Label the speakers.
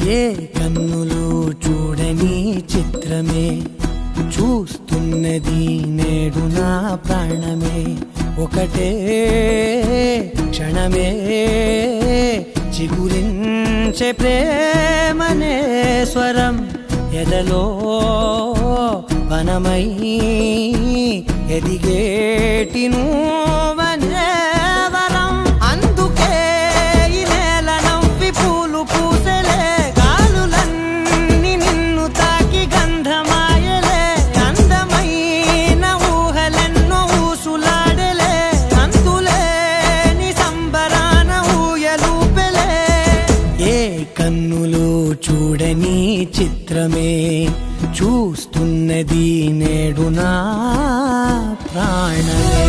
Speaker 1: ఏ కన్నులు చూడని చిత్రమే చూస్తున్నది నేడు నా ప్రాణమే ఒకటే క్షణమే చిగురించే ప్రేమనే స్వరం ఎదలో వనమై ఎదిగేటి నువ్వనే వరం అందుకే ఈ నేల నవ్వి పూలు పూసెలే గాలులన్నీ నిన్ను తాకి గంధమాయలే అందమైన ఊహలెన్నో ఊసులాడలే అంతులేని సంబరాన ఊయలూపెలే ఏ కన్నులు చూడని చిత్రమే చూస్తున్నది నేడు నా ప్రాణమే